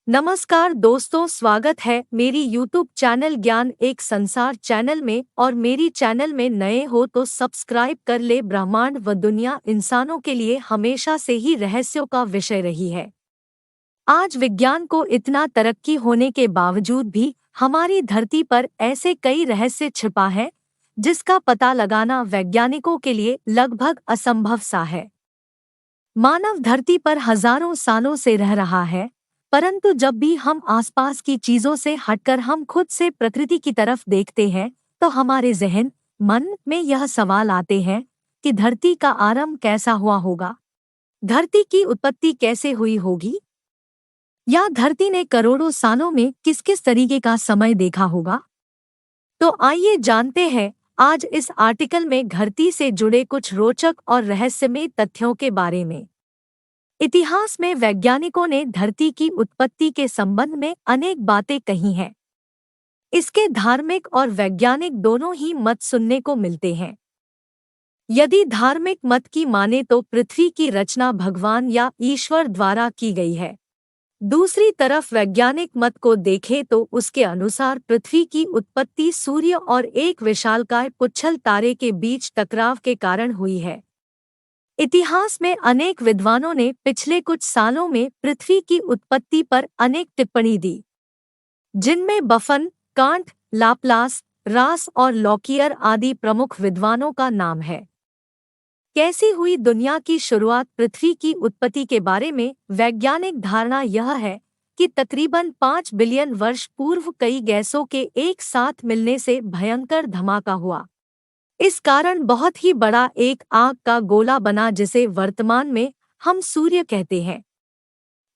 नमस्कार दोस्तों, स्वागत है मेरी YouTube चैनल ज्ञान एक संसार चैनल में। और मेरी चैनल में नए हो तो सब्सक्राइब कर ले। ब्रह्मांड व दुनिया इंसानों के लिए हमेशा से ही रहस्यों का विषय रही है। आज विज्ञान को इतना तरक्की होने के बावजूद भी हमारी धरती पर ऐसे कई रहस्य छिपा है जिसका पता लगाना वैज्ञानिकों के लिए लगभग असंभव सा है। मानव धरती पर हजारों सालों से रह रहा है, परंतु जब भी हम आसपास की चीजों से हटकर हम खुद से प्रकृति की तरफ देखते हैं तो हमारे जहन मन में यह सवाल आते हैं कि धरती का आरंभ कैसा हुआ होगा, धरती की उत्पत्ति कैसे हुई होगी, या धरती ने करोड़ों सालों में किस किस तरीके का समय देखा होगा। तो आइए जानते हैं आज इस आर्टिकल में धरती से जुड़े कुछ रोचक और रहस्यमय तथ्यों के बारे में। इतिहास में वैज्ञानिकों ने धरती की उत्पत्ति के संबंध में अनेक बातें कही हैं। इसके धार्मिक और वैज्ञानिक दोनों ही मत सुनने को मिलते हैं। यदि धार्मिक मत की माने तो पृथ्वी की रचना भगवान या ईश्वर द्वारा की गई है। दूसरी तरफ वैज्ञानिक मत को देखें तो उसके अनुसार पृथ्वी की उत्पत्ति सूर्य और एक विशालकाय पुच्छल तारे के बीच टकराव के कारण हुई है। इतिहास में अनेक विद्वानों ने पिछले कुछ सालों में पृथ्वी की उत्पत्ति पर अनेक टिप्पणी दी, जिनमें बफन, कांट, लाप्लास, रास और लॉकियर आदि प्रमुख विद्वानों का नाम है। कैसी हुई दुनिया की शुरुआत? पृथ्वी की उत्पत्ति के बारे में वैज्ञानिक धारणा यह है कि तकरीबन 5 बिलियन वर्ष पूर्व कई गैसों के एक साथ मिलने से भयंकर धमाका हुआ। इस कारण बहुत ही बड़ा एक आग का गोला बना जिसे वर्तमान में हम सूर्य कहते हैं।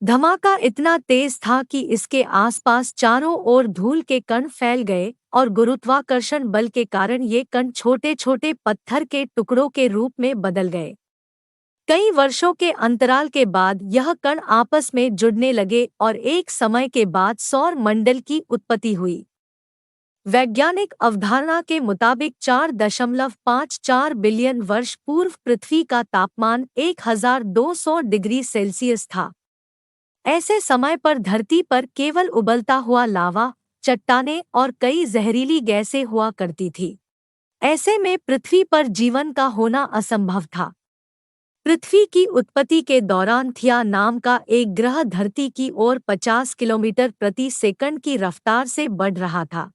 धमाका इतना तेज था कि इसके आसपास चारों ओर धूल के कण फैल गए और गुरुत्वाकर्षण बल के कारण ये कण छोटे छोटे पत्थर के टुकड़ों के रूप में बदल गए। कई वर्षों के अंतराल के बाद यह कण आपस में जुड़ने लगे और एक समय के बाद सौर मंडल की उत्पत्ति हुई। वैज्ञानिक अवधारणा के मुताबिक 4.54 बिलियन वर्ष पूर्व पृथ्वी का तापमान 1200 डिग्री सेल्सियस था। ऐसे समय पर धरती पर केवल उबलता हुआ लावा, चट्टानें और कई जहरीली गैसें हुआ करती थी। ऐसे में पृथ्वी पर जीवन का होना असंभव था। पृथ्वी की उत्पत्ति के दौरान थिया नाम का एक ग्रह धरती की ओर 50 किलोमीटर प्रति सेकंड की रफ्तार से बढ़ रहा था।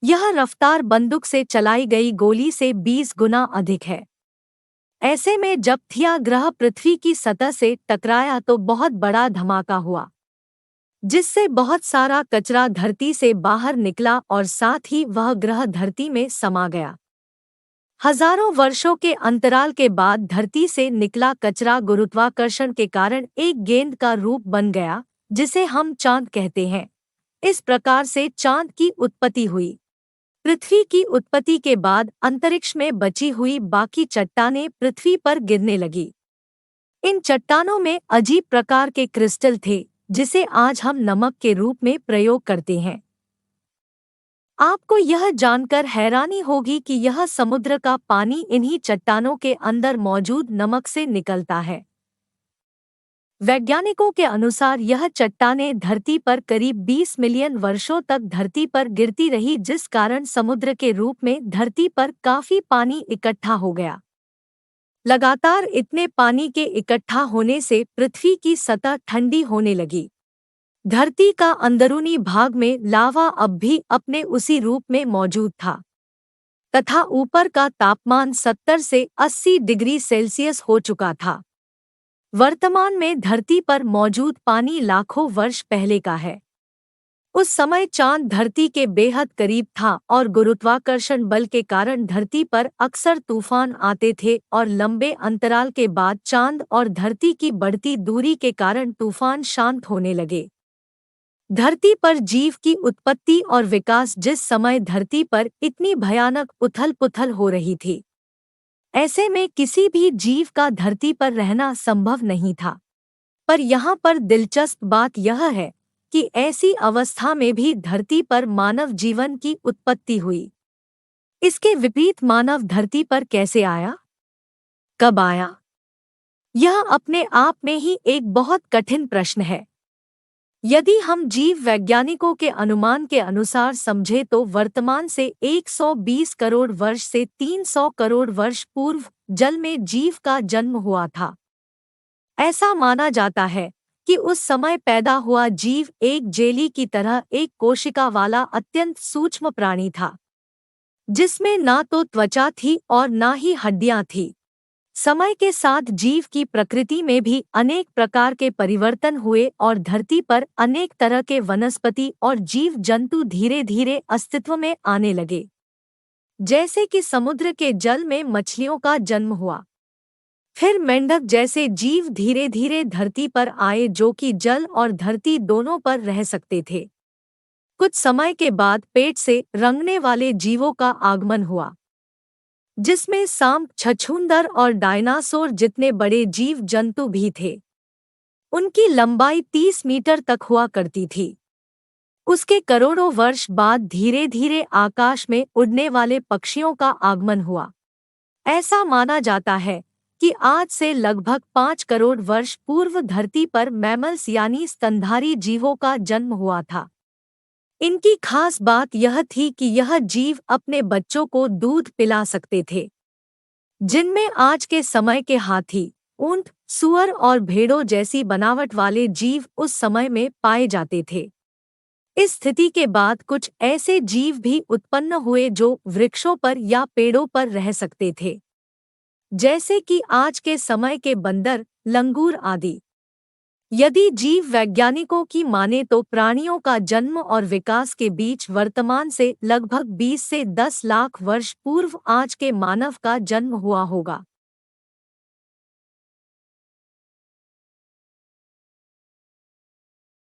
यह रफ्तार बंदूक से चलाई गई गोली से 20 गुना अधिक है। ऐसे में जब थिया ग्रह पृथ्वी की सतह से टकराया तो बहुत बड़ा धमाका हुआ, जिससे बहुत सारा कचरा धरती से बाहर निकला और साथ ही वह ग्रह धरती में समा गया। हजारों वर्षों के अंतराल के बाद धरती से निकला कचरा गुरुत्वाकर्षण के कारण एक गेंद का रूप बन गया, जिसे हम चांद कहते हैं। इस प्रकार से चांद की उत्पत्ति हुई। पृथ्वी की उत्पत्ति के बाद अंतरिक्ष में बची हुई बाकी चट्टानें पृथ्वी पर गिरने लगी। इन चट्टानों में अजीब प्रकार के क्रिस्टल थे, जिसे आज हम नमक के रूप में प्रयोग करते हैं। आपको यह जानकर हैरानी होगी कि यह समुद्र का पानी इन्हीं चट्टानों के अंदर मौजूद नमक से निकलता है। वैज्ञानिकों के अनुसार यह चट्टानें धरती पर करीब 20 मिलियन वर्षों तक धरती पर गिरती रही, जिस कारण समुद्र के रूप में धरती पर काफी पानी इकट्ठा हो गया। लगातार इतने पानी के इकट्ठा होने से पृथ्वी की सतह ठंडी होने लगी। धरती का अंदरूनी भाग में लावा अब भी अपने उसी रूप में मौजूद था तथा ऊपर का तापमान 70 से 80 डिग्री सेल्सियस हो चुका था। वर्तमान में धरती पर मौजूद पानी लाखों वर्ष पहले का है। उस समय चांद धरती के बेहद करीब था और गुरुत्वाकर्षण बल के कारण धरती पर अक्सर तूफान आते थे और लंबे अंतराल के बाद चांद और धरती की बढ़ती दूरी के कारण तूफान शांत होने लगे। धरती पर जीव की उत्पत्ति और विकास जिस समय धरती पर इतनी भयानक उथल-पुथल हो रही थी, ऐसे में किसी भी जीव का धरती पर रहना संभव नहीं था। पर यहाँ पर दिलचस्प बात यह है कि ऐसी अवस्था में भी धरती पर मानव जीवन की उत्पत्ति हुई। इसके विपरीत मानव धरती पर कैसे आया, कब आया, यह अपने आप में ही एक बहुत कठिन प्रश्न है। यदि हम जीव वैज्ञानिकों के अनुमान के अनुसार समझे तो वर्तमान से 120 करोड़ वर्ष से 300 करोड़ वर्ष पूर्व जल में जीव का जन्म हुआ था। ऐसा माना जाता है कि उस समय पैदा हुआ जीव एक जेली की तरह एक कोशिका वाला अत्यंत सूक्ष्म प्राणी था, जिसमें ना तो त्वचा थी और ना ही हड्डियां थी। समय के साथ जीव की प्रकृति में भी अनेक प्रकार के परिवर्तन हुए और धरती पर अनेक तरह के वनस्पति और जीव जंतु धीरे धीरे अस्तित्व में आने लगे। जैसे कि समुद्र के जल में मछलियों का जन्म हुआ, फिर मेंढक जैसे जीव धीरे धीरे धरती पर आए जो कि जल और धरती दोनों पर रह सकते थे। कुछ समय के बाद पेट से रंगने वाले जीवों का आगमन हुआ, जिसमें सांप, छछूंदर और डायनासोर जितने बड़े जीव जंतु भी थे। उनकी लंबाई 30 मीटर तक हुआ करती थी। उसके करोड़ों वर्ष बाद धीरे धीरे आकाश में उड़ने वाले पक्षियों का आगमन हुआ। ऐसा माना जाता है कि आज से लगभग 5 करोड़ वर्ष पूर्व धरती पर मैमल्स यानी स्तनधारी जीवों का जन्म हुआ था। इनकी खास बात यह थी कि यह जीव अपने बच्चों को दूध पिला सकते थे, जिनमें आज के समय के हाथी, ऊंट, सूअर और भेड़ों जैसी बनावट वाले जीव उस समय में पाए जाते थे। इस स्थिति के बाद कुछ ऐसे जीव भी उत्पन्न हुए जो वृक्षों पर या पेड़ों पर रह सकते थे, जैसे कि आज के समय के बंदर, लंगूर आदि। यदि जीव वैज्ञानिकों की माने तो प्राणियों का जन्म और विकास के बीच वर्तमान से लगभग 20 से 10 लाख वर्ष पूर्व आज के मानव का जन्म हुआ होगा।